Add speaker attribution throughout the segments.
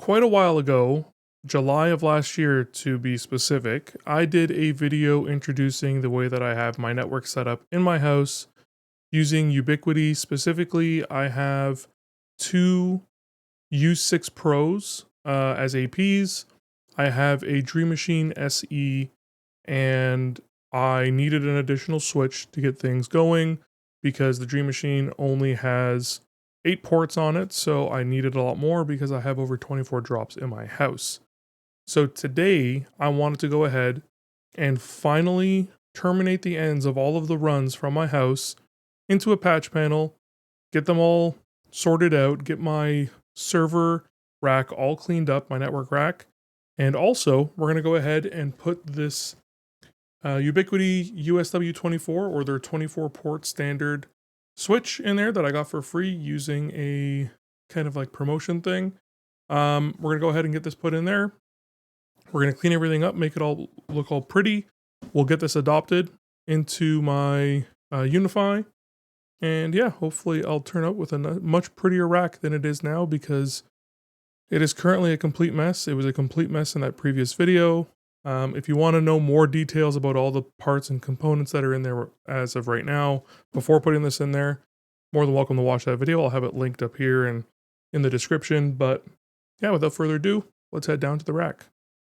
Speaker 1: quite a while ago, July of last year to be specific, I did a video introducing the way that I have my network set up in my house using Ubiquiti. Specifically, I have two U6 Pros as APs. I have a Dream Machine SE, and I needed an additional switch to get things going because the Dream Machine only has 8 ports on it, so I needed a lot more because I have over 24 drops in my house. So today, I wanted to go ahead and finally terminate the ends of all of the runs from my house into a patch panel, get them all sorted out, get my server rack all cleaned up, my network rack, and also we're going to go ahead and put this Ubiquiti USW24 or their 24 port standard switch in there that I got for free using a kind of like promotion thing. We're going to go ahead and get this put in there. We're going to clean everything up, make it all look all pretty. We'll get this adopted into my Unify. And yeah, hopefully I'll turn up with a much prettier rack than it is now because it is currently a complete mess. It was a complete mess in that previous video. If you want to know more details about all the parts and components that are in there as of right now, before putting this in there, more than welcome to watch that video. I'll have it linked up here and in the description. But yeah, without further ado, let's head down to the rack.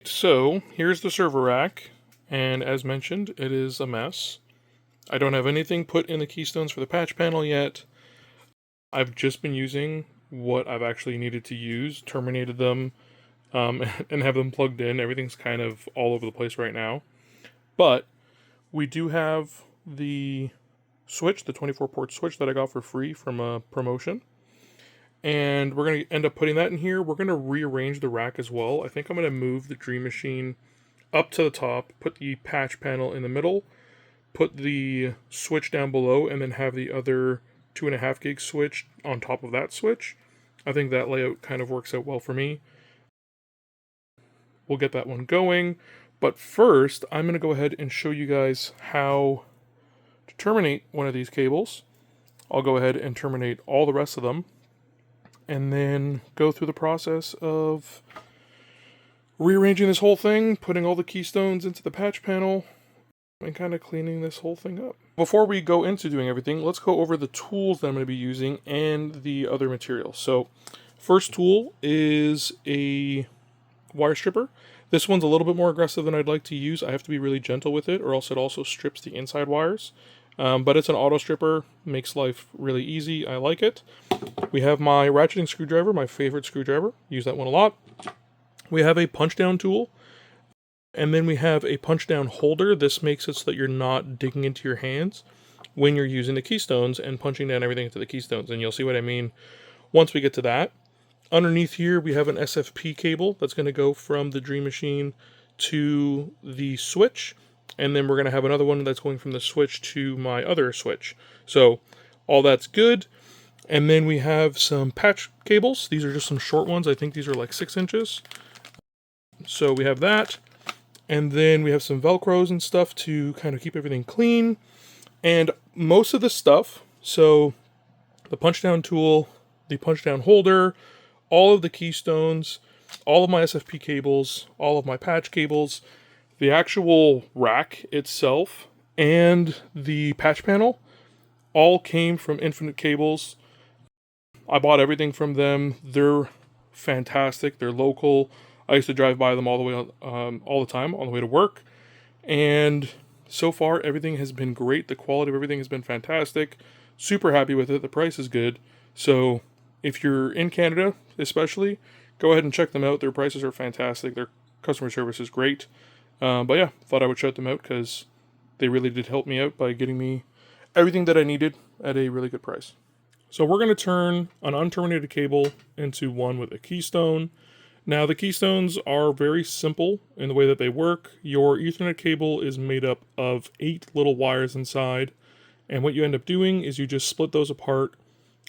Speaker 1: So here's the server rack, and as mentioned, it is a mess. I don't have anything put in the keystones for the patch panel yet. I've just been using what I've actually needed to use, terminated them, and have them plugged in. Everything's kind of all over the place right now. But we do have the switch, the 24 port switch that I got for free from a promotion. And we're going to end up putting that in here. We're going to rearrange the rack as well. I think I'm going to move the Dream Machine up to the top, put the patch panel in the middle, put the switch down below, and then have the other 2.5 gig switch on top of that switch. I think that layout kind of works out well for me. We'll get that one going. But first, I'm going to go ahead and show you guys how to terminate one of these cables. I'll go ahead and terminate all the rest of them, and then go through the process of rearranging this whole thing, putting all the keystones into the patch panel, and kind of cleaning this whole thing up. Before we go into doing everything, let's go over the tools that I'm going to be using and the other materials. So, first tool is a wire stripper. This one's a little bit more aggressive than I'd like to use. I have to be really gentle with it, or else it also strips the inside wires. But it's an auto stripper, makes life really easy. I like it. We have my ratcheting screwdriver, my favorite screwdriver. Use that one a lot. We have a punch down tool. And then we have a punch down holder. This makes it so that you're not digging into your hands when you're using the keystones and punching down everything into the keystones. And you'll see what I mean once we get to that. Underneath here, we have an SFP cable that's going to go from the Dream Machine to the switch. And then we're going to have another one that's going from the switch to my other switch. So all that's good. And then we have some patch cables. These are just some short ones. I think these are like 6 inches. So we have that. And then we have some Velcros and stuff to kind of keep everything clean. And most of the stuff, so the punch down tool, the punch down holder, all of the keystones, all of my SFP cables, all of my patch cables, the actual rack itself, and the patch panel all came from Infinite Cables. I bought everything from them. They're fantastic. They're local. I used to drive by them all the way all the time on the way to work. And so far, everything has been great. The quality of everything has been fantastic. Super happy with it. The price is good. So if you're in Canada, especially, go ahead and check them out. Their prices are fantastic. Their customer service is great. But yeah, thought I would shout them out because they really did help me out by getting me everything that I needed at a really good price. So we're going to turn an unterminated cable into one with a keystone. Now the keystones are very simple in the way that they work. Your Ethernet cable is made up of 8 little wires inside. And what you end up doing is you just split those apart,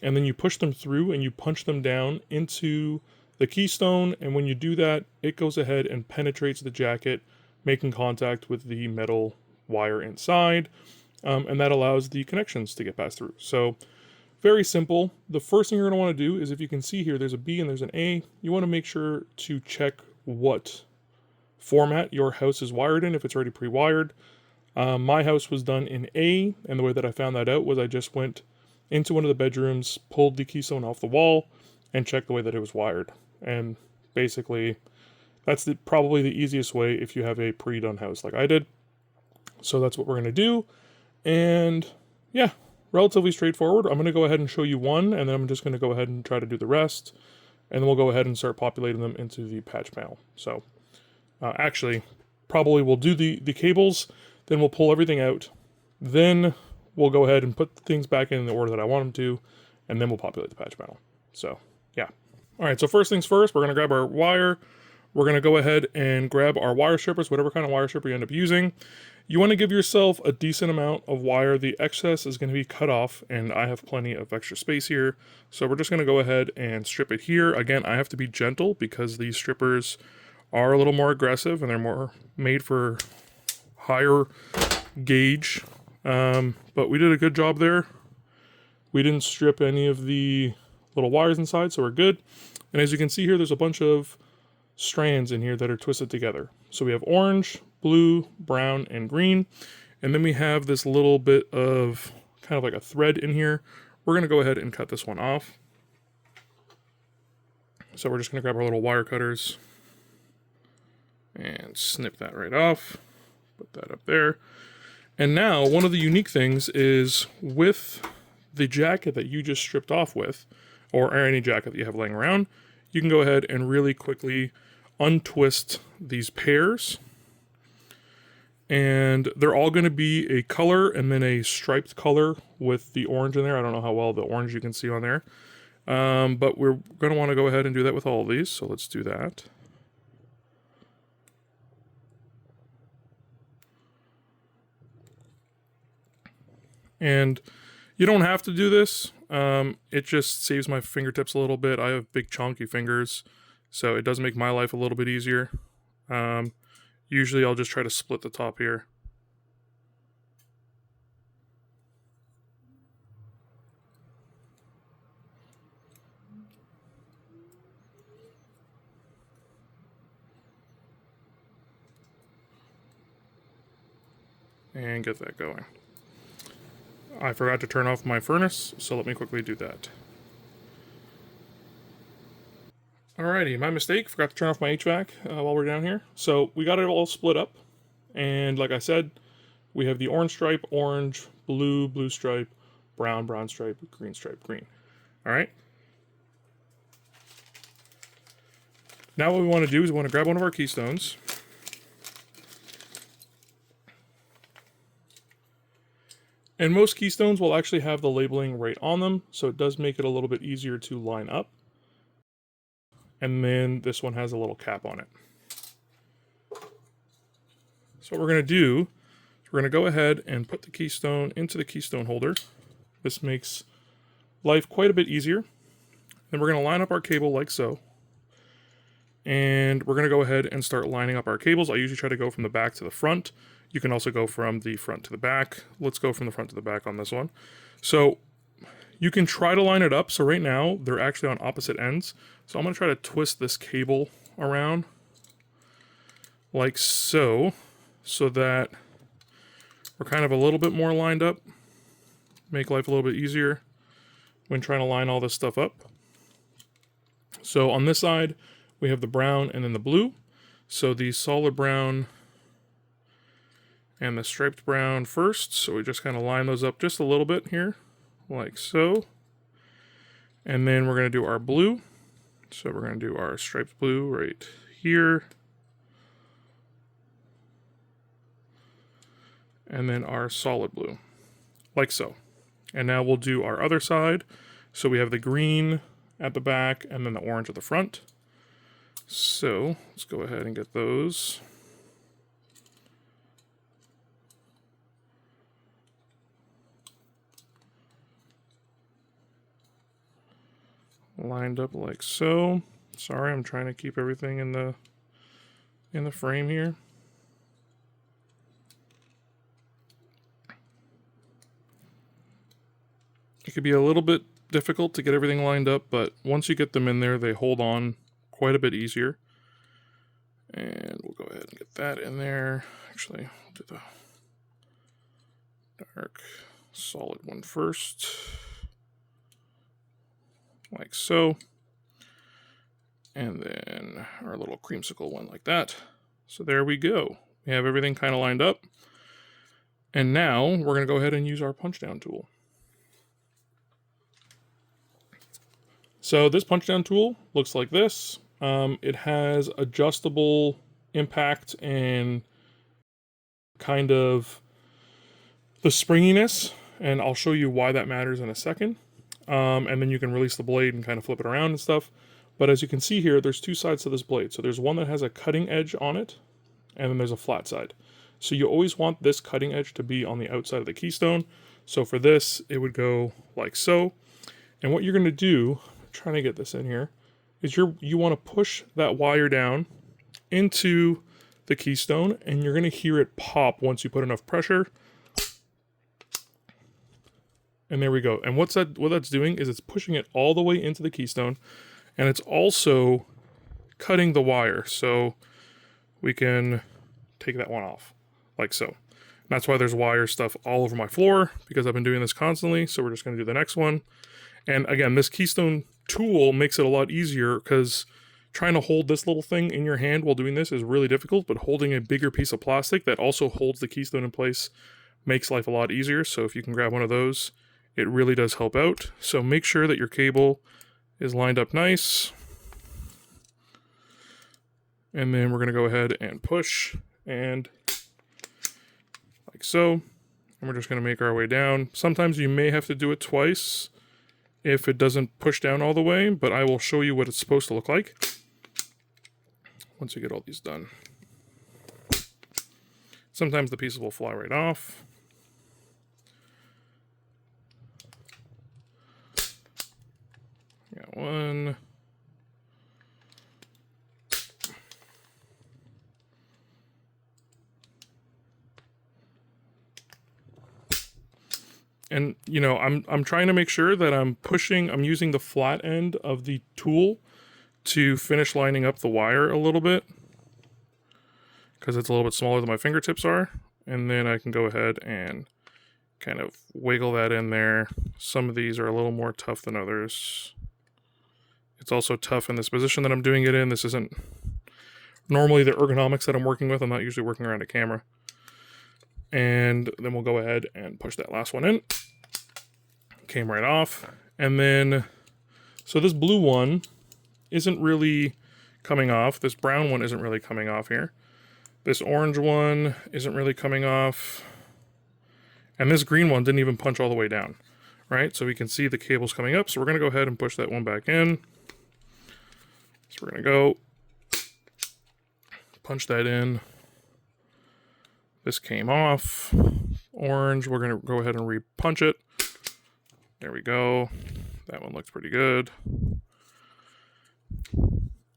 Speaker 1: and then you push them through and you punch them down into the keystone. And when you do that, it goes ahead and penetrates the jacket, making contact with the metal wire inside, and that allows the connections to get passed through. So Very simple. The first thing you're going to want to do is, if you can see here, there's a B and there's an A. You want to make sure to check what format your house is wired in, if it's already pre-wired. My house was done in A, and the way that I found that out was I just went into one of the bedrooms, pulled the keystone off the wall, and checked the way that it was wired. And basically, that's probably the easiest way if you have a pre-done house like I did. So that's what we're going to do. And yeah, relatively straightforward. I'm going to go ahead and show you one, and then I'm just going to go ahead and try to do the rest. And then we'll go ahead and start populating them into the patch panel. So actually, probably we'll do the cables, then we'll pull everything out. Then we'll go ahead and put things back in the order that I want them to, and then we'll populate the patch panel. So yeah. All right, so first things first, we're going to grab our wire. We're going to go ahead and grab our wire strippers, whatever kind of wire stripper you end up using. You want to give yourself a decent amount of wire. The excess is going to be cut off, and I have plenty of extra space here. So we're just going to go ahead and strip it here. Again, I have to be gentle because these strippers are a little more aggressive, and they're more made for higher gauge. But we did a good job there. We didn't strip any of the little wires inside, so we're good. And as you can see here, there's a bunch of strands in here that are twisted together. So we have orange, blue, brown, and green. And then we have this little bit of kind of like a thread in here. We're going to go ahead and cut this one off. So we're just going to grab our little wire cutters and snip that right off. Put that up there. And now one of the unique things is with the jacket that you just stripped off with, or any jacket that you have laying around, you can go ahead and really quickly untwist these pairs. And they're all going to be a color and then a striped color with the orange in there. I don't know how well the orange you can see on there. But we're going to want to go ahead and do that with all of these. So let's do that. And you don't have to do this. It just saves my fingertips a little bit. I have big chunky fingers, so it does make my life a little bit easier. Usually I'll just try to split the top here. And get that going. I forgot to turn off my furnace, so let me quickly do that. Alrighty, my mistake, forgot to turn off my HVAC while we're down here. So we got it all split up, and like I said, we have the orange stripe, orange, blue, blue stripe, brown, brown stripe, green, green. Alright. Now what we want to do is we want to grab one of our keystones. And most keystones will actually have the labeling right on them, so it does make it a little bit easier to line up. And then this one has a little cap on it. So what we're going to do is we're going to go ahead and put the keystone into the keystone holder. This makes life quite a bit easier. Then we're going to line up our cable like so. And we're going to go ahead and start lining up our cables. I usually try to go from the back to the front. You can also go from the front to the back. Let's go from the front to the back on this one. So you can try to line it up. So right now they're actually on opposite ends. So I'm going to try to twist this cable around like so, so that we're kind of a little bit more lined up. Make life a little bit easier when trying to line all this stuff up. So on this side, we have the brown and then the blue. So the solid brown and the striped brown first. So we just kind of line those up just a little bit here, like so. And then we're going to do our blue. So we're going to do our striped blue right here. And then our solid blue, like so. And now we'll do our other side. So we have the green at the back and then the orange at the front. So let's go ahead and get those. Lined up like so. Sorry, I'm trying to keep everything in the frame here. It could be a little bit difficult to get everything lined up, but once you get them in there, they hold on quite a bit easier. And we'll go ahead and get that in there. Actually, we'll do the dark solid one first, like so. And then our little creamsicle one like that. So there we go. We have everything kind of lined up. And now we're going to go ahead and use our punch down tool. So this punch down tool looks like this. It has adjustable impact and kind of the springiness, and I'll show you why that matters in a second. And then you can release the blade and kind of flip it around and stuff. But as you can see here, there's two sides to this blade. So there's one that has a cutting edge on it, and then there's a flat side. So you always want this cutting edge to be on the outside of the keystone. So for this, it would go like so. And what you're going to do, I'm trying to get this in here, is you want to push that wire down into the keystone, and you're going to hear it pop once you put enough pressure. And there we go. And what that's doing is it's pushing it all the way into the keystone, and it's also cutting the wire. So we can take that one off, like so. And that's why there's wire stuff all over my floor, because I've been doing this constantly. So we're just going to do the next one. And again, this keystone tool makes it a lot easier, because trying to hold this little thing in your hand while doing this is really difficult, but holding a bigger piece of plastic that also holds the keystone in place makes life a lot easier. So if you can grab one of those, it really does help out. So make sure that your cable is lined up nice. And then we're going to go ahead and push, and like so. And we're just going to make our way down. Sometimes you may have to do it twice if it doesn't push down all the way, but I will show you what it's supposed to look like once you get all these done. Sometimes the pieces will fly right off. Got one. And you know, I'm trying to make sure that I'm using the flat end of the tool to finish lining up the wire a little bit, because it's a little bit smaller than my fingertips are. And then I can go ahead and kind of wiggle that in there. Some of these are a little more tough than others. It's also tough in this position that I'm doing it in. This isn't normally the ergonomics that I'm working with. I'm not usually working around a camera. And then we'll go ahead and push that last one in. Came right off. And then, so this blue one isn't really coming off. This brown one isn't really coming off here. This orange one isn't really coming off. And this green one didn't even punch all the way down, right? So we can see the cables coming up. So we're going to go ahead and push that one back in. So we're going to go punch that in. This came off. Orange, we're going to go ahead and re-punch it. There we go. That one looks pretty good.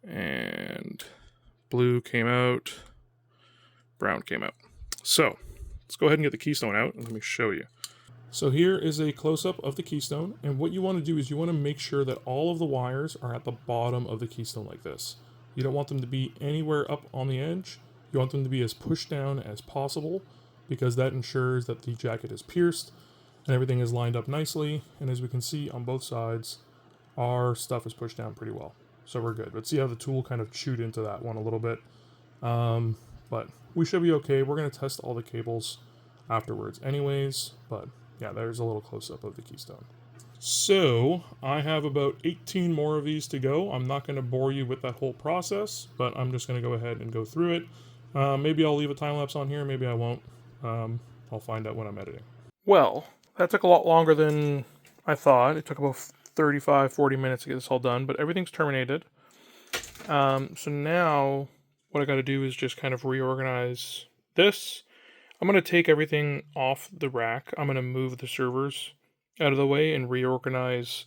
Speaker 1: And blue came out. Brown came out. So let's go ahead and get the keystone out and let me show you. So here is a close-up of the keystone, and what you want to do is you want to make sure that all of the wires are at the bottom of the keystone like this. You don't want them to be anywhere up on the edge. You want them to be as pushed down as possible, because that ensures that the jacket is pierced and everything is lined up nicely. And as we can see on both sides, our stuff is pushed down pretty well. So we're good. But see how the tool kind of chewed into that one a little bit. But we should be okay. We're going to test all the cables afterwards anyways, but yeah, there's a little close-up of the keystone. So I have about 18 more of these to go. I'm not going to bore you with that whole process, but I'm just going to go ahead and go through it. Maybe I'll leave a time lapse on here, maybe I won't. I'll find out when I'm editing. Well, that took a lot longer than I thought. It took about 35-40 minutes to get this all done, but everything's terminated. So now what I got to do is just kind of reorganize this. I'm going to take everything off the rack. I'm going to move the servers out of the way and reorganize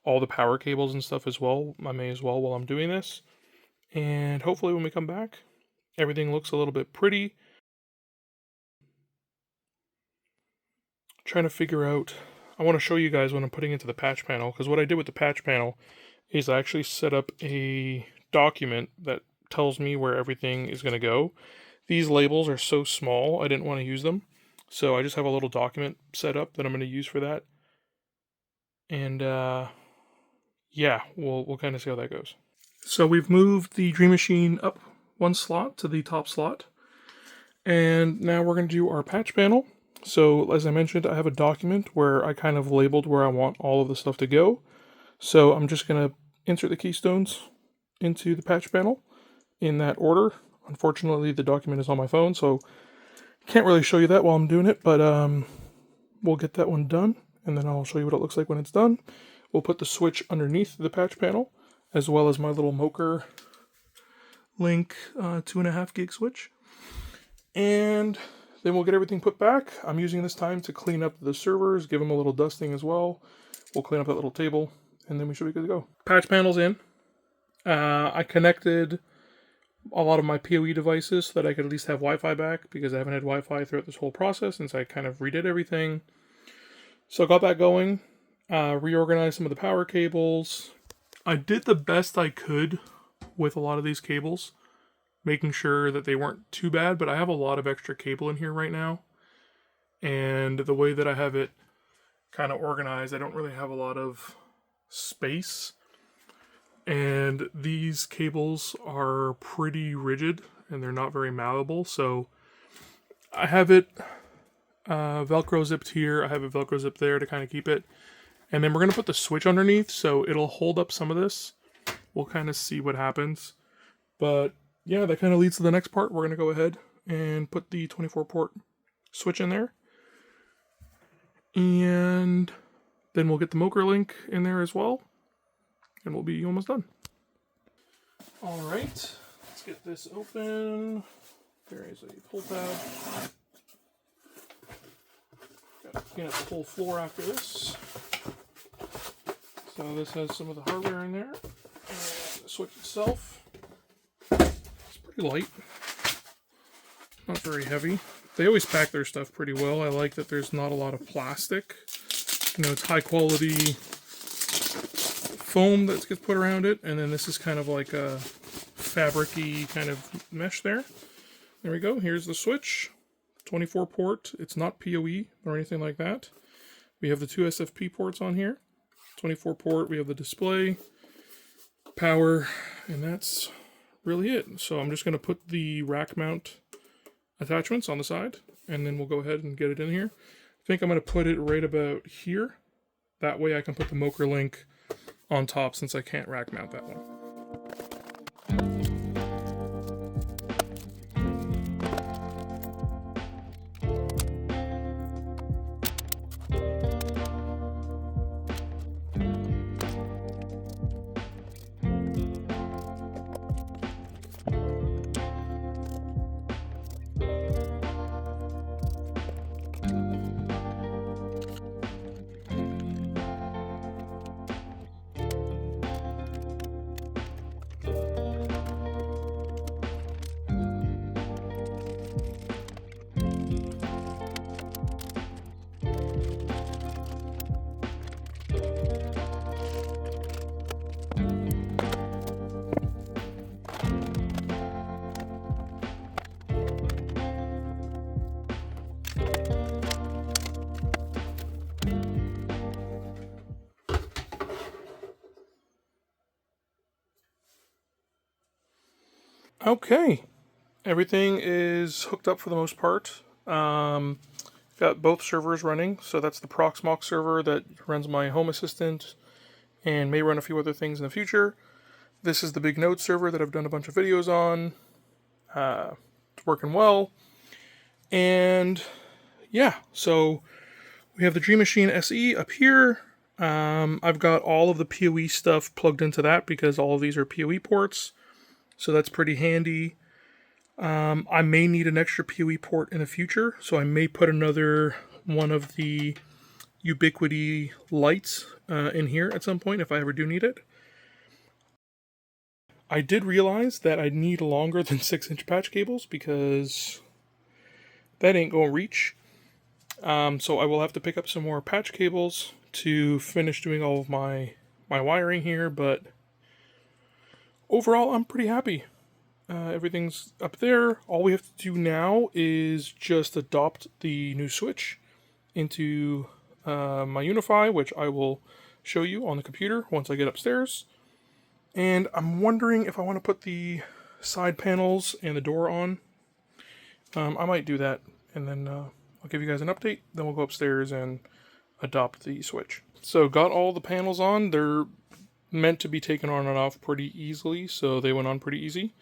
Speaker 1: all the power cables and stuff as well. I may as well while I'm doing this. And hopefully when we come back, everything looks a little bit pretty. Trying to figure out I want to show you guys what I'm putting into the patch panel, because what I did with the patch panel is I actually set up a document that tells me where everything is going to go. These labels are so small, I didn't want to use them. So I just have a little document set up that I'm going to use for that. And yeah, we'll kind of see how that goes. So we've moved the Dream Machine up one slot to the top slot. And now we're going to do our patch panel. So as I mentioned, I have a document where I kind of labeled where I want all of the stuff to go. So I'm just going to insert the keystones into the patch panel in that order. Unfortunately, the document is on my phone, so can't really show you that while I'm doing it, but we'll get that one done, and then I'll show you what it looks like when it's done. We'll put the switch underneath the patch panel, as well as my little Mocher Link 2.5 gig switch. And then we'll get everything put back. I'm using this time to clean up the servers, give them a little dusting as well. We'll clean up that little table, and then we should be good to go. Patch panel's in. I connected a lot of my PoE devices so that I could at least have Wi-Fi back, because I haven't had Wi-Fi throughout this whole process since I kind of redid everything. So I got that going, reorganized some of the power cables. I did the best I could with a lot of these cables, making sure that they weren't too bad, but I have a lot of extra cable in here right now. And the way that I have it kind of organized, I don't really have a lot of space. And these cables are pretty rigid and they're not very malleable. So I have it Velcro zipped here. I have a Velcro zip there to kind of keep it. And then we're going to put the switch underneath so it'll hold up some of this. We'll kind of see what happens. But yeah, that kind of leads to the next part. We're going to go ahead and put the 24 port switch in there. And then we'll get the Mocher Link in there as well. And we'll be almost done. All right, let's get this open. There is a pull tab. Got to clean up the whole floor after this. So this has some of the hardware in there. And the switch itself, it's pretty light. Not very heavy. They always pack their stuff pretty well. I like that there's not a lot of plastic. You know, it's high quality foam that gets put around it, and then this is kind of like a fabric-y kind of mesh there. There we go. Here's the switch. 24 port. It's not PoE or anything like that. We have the two SFP ports on here. 24 port. We have the display, power, and that's really it. So I'm just going to put the rack mount attachments on the side, and then we'll go ahead and get it in here. I think I'm going to put it right about here. That way I can put the Mocher Link on top, since I can't rack mount that one. Okay, everything is hooked up for the most part. Got both servers running, so that's the Proxmox server that runs my Home Assistant and may run a few other things in the future. This is the Big Node server that I've done a bunch of videos on. It's working well. And yeah, so we have the Dream Machine SE up here. I've got all of the PoE stuff plugged into that because all of these are PoE ports. So that's pretty handy. I may need an extra PoE port in the future, so I may put another one of the Ubiquiti lights in here at some point if I ever do need it. I did realize that I need longer than 6-inch patch cables because that ain't gonna reach. So I will have to pick up some more patch cables to finish doing all of my wiring here, but overall I'm pretty happy. Everything's up there. All we have to do now is just adopt the new switch into my Unify, which I will show you on the computer once I get upstairs. And I'm wondering if I want to put the side panels and the door on. I might do that, and then I'll give you guys an update. Then we'll go upstairs and adopt the switch. So got all the panels on. They're meant to be taken on and off pretty easily, so they went on pretty easy.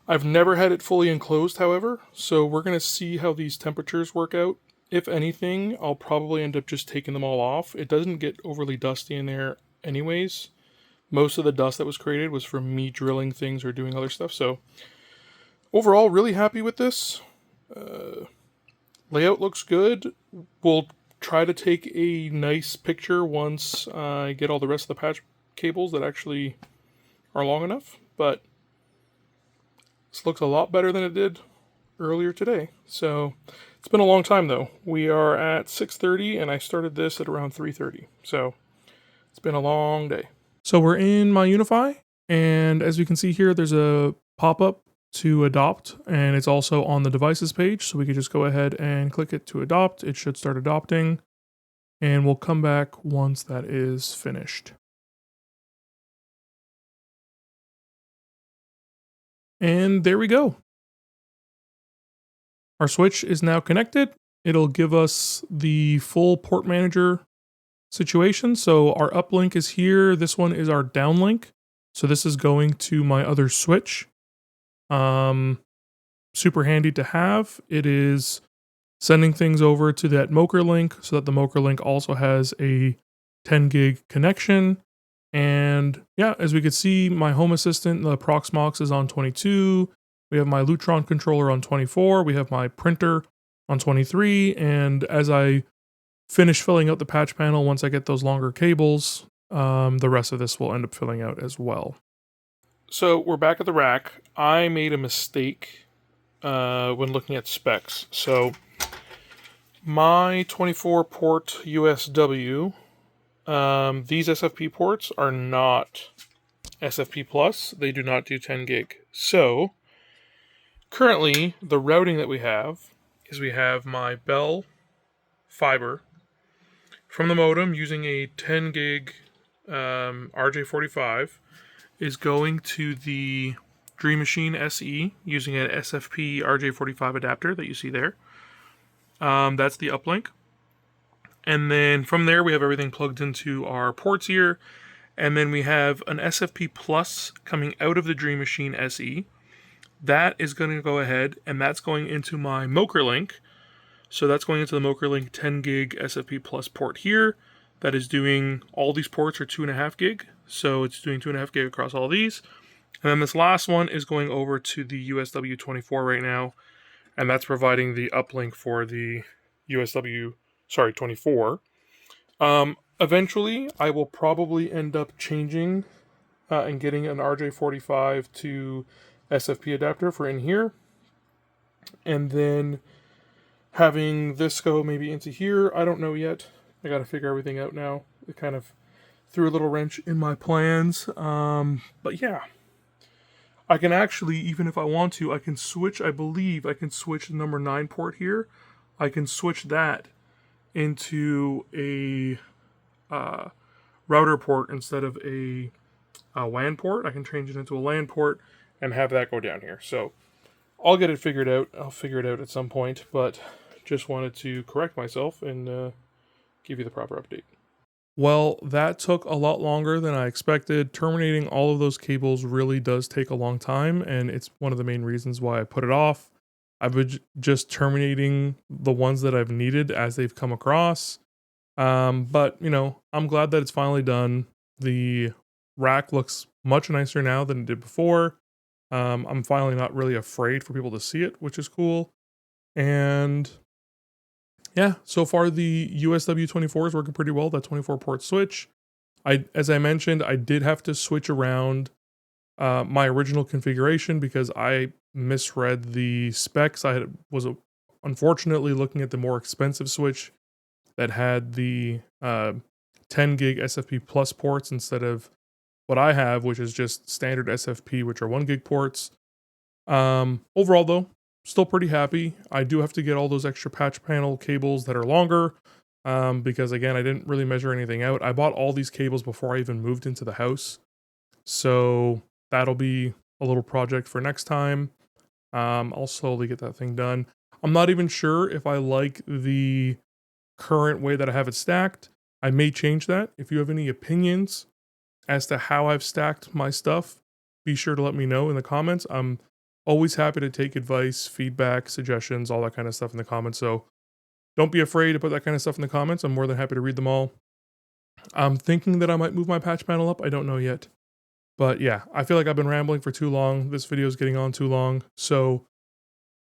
Speaker 1: I've never had it fully enclosed, however, so we're going to see how these temperatures work out. If anything, I'll probably end up just taking them all off. It doesn't get overly dusty in there anyways. Most of the dust that was created was from me drilling things or doing other stuff, so overall, really happy with this. Layout looks good. We'll try to take a nice picture once I get all the rest of the patch cables that actually are long enough, but this looks a lot better than it did earlier today. So it's been a long time though. We are at 6:30 and I started this at around 3:30. So it's been a long day. So we're in my Unify, and as you can see here, there's a pop-up to adopt, and it's also on the devices page, so we can just go ahead and click it to adopt. It should start adopting, and we'll come back once that is finished. And there we go. Our switch is now connected. It'll give us the full port manager situation. So our uplink is here. This one is our downlink. So this is going to my other switch. Super handy to have. It is sending things over to that Mocher link so that the Mocher link also has a 10 gig connection. And yeah, as we can see, my Home Assistant, the Proxmox, is on 22. We have my Lutron controller on 24. We have my printer on 23. And as I finish filling out the patch panel, once I get those longer cables, the rest of this will end up filling out as well. So we're back at the rack. I made a mistake when looking at specs. So my 24 port USW, these SFP ports are not SFP plus. They do not do 10 gig. So currently the routing that we have is we have my Bell fiber from the modem using a 10 gig RJ45 is going to the Dream Machine SE using an SFP RJ45 adapter that you see there. That's the uplink. And then from there we have everything plugged into our ports here. And then we have an SFP Plus coming out of the Dream Machine SE. That is going to go ahead and that's going into my Mocher link. So that's going into the Mocher link 10 gig SFP Plus port here. That is doing, all these ports are 2.5 gig. So it's doing 2.5 gig across all these. And then this last one is going over to the USW24 right now. And that's providing the uplink for the USW, 24. Eventually, I will probably end up changing and getting an RJ45 to SFP adapter for in here. And then having this go maybe into here. I don't know yet. I got to figure everything out now. It kind of threw a little wrench in my plans. But yeah. I can actually, even if I want to, I can switch, I believe I can switch the number 9 port here. I can switch that into a router port instead of a WAN port. I can change it into a LAN port and have that go down here. So I'll get it figured out. I'll figure it out at some point, but just wanted to correct myself and give you the proper update. Well, that took a lot longer than I expected. Terminating all of those cables really does take a long time, and it's one of the main reasons why I put it off. I've been just terminating the ones that I've needed as they've come across. But, you know, I'm glad that it's finally done. The rack looks much nicer now than it did before. I'm finally not really afraid for people to see it, which is cool. And yeah, so far the USW24 is working pretty well, that 24 port switch. As I mentioned, I did have to switch around my original configuration because I misread the specs. I was unfortunately looking at the more expensive Switch that had the 10 gig SFP plus ports instead of what I have, which is just standard SFP, which are 1 gig ports. Overall, though, still pretty happy. I do have to get all those extra patch panel cables that are longer because, again, I didn't really measure anything out. I bought all these cables before I even moved into the house. So that'll be a little project for next time. I'll slowly get that thing done. I'm not even sure if I like the current way that I have it stacked. I may change that. If you have any opinions as to how I've stacked my stuff, be sure to let me know in the comments. I'm always happy to take advice, feedback, suggestions, all that kind of stuff in the comments. So don't be afraid to put that kind of stuff in the comments. I'm more than happy to read them all. I'm thinking that I might move my patch panel up. I don't know yet. But yeah, I feel like I've been rambling for too long. This video is getting on too long. So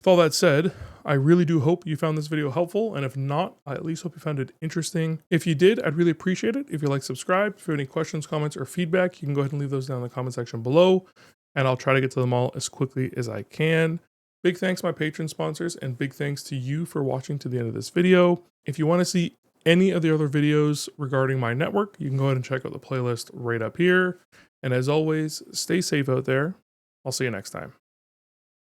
Speaker 1: with all that said, I really do hope you found this video helpful, and if not, I at least hope you found it interesting. If you did, I'd really appreciate it if you like, subscribe. If you have any questions, comments, or feedback, you can go ahead and leave those down in the comment section below, and I'll try to get to them all as quickly as I can. Big thanks to my Patreon sponsors, and big thanks to you for watching to the end of this video. If you want to see any of the other videos regarding my network, you can go ahead and check out the playlist right up here. And as always, stay safe out there. I'll see you next time.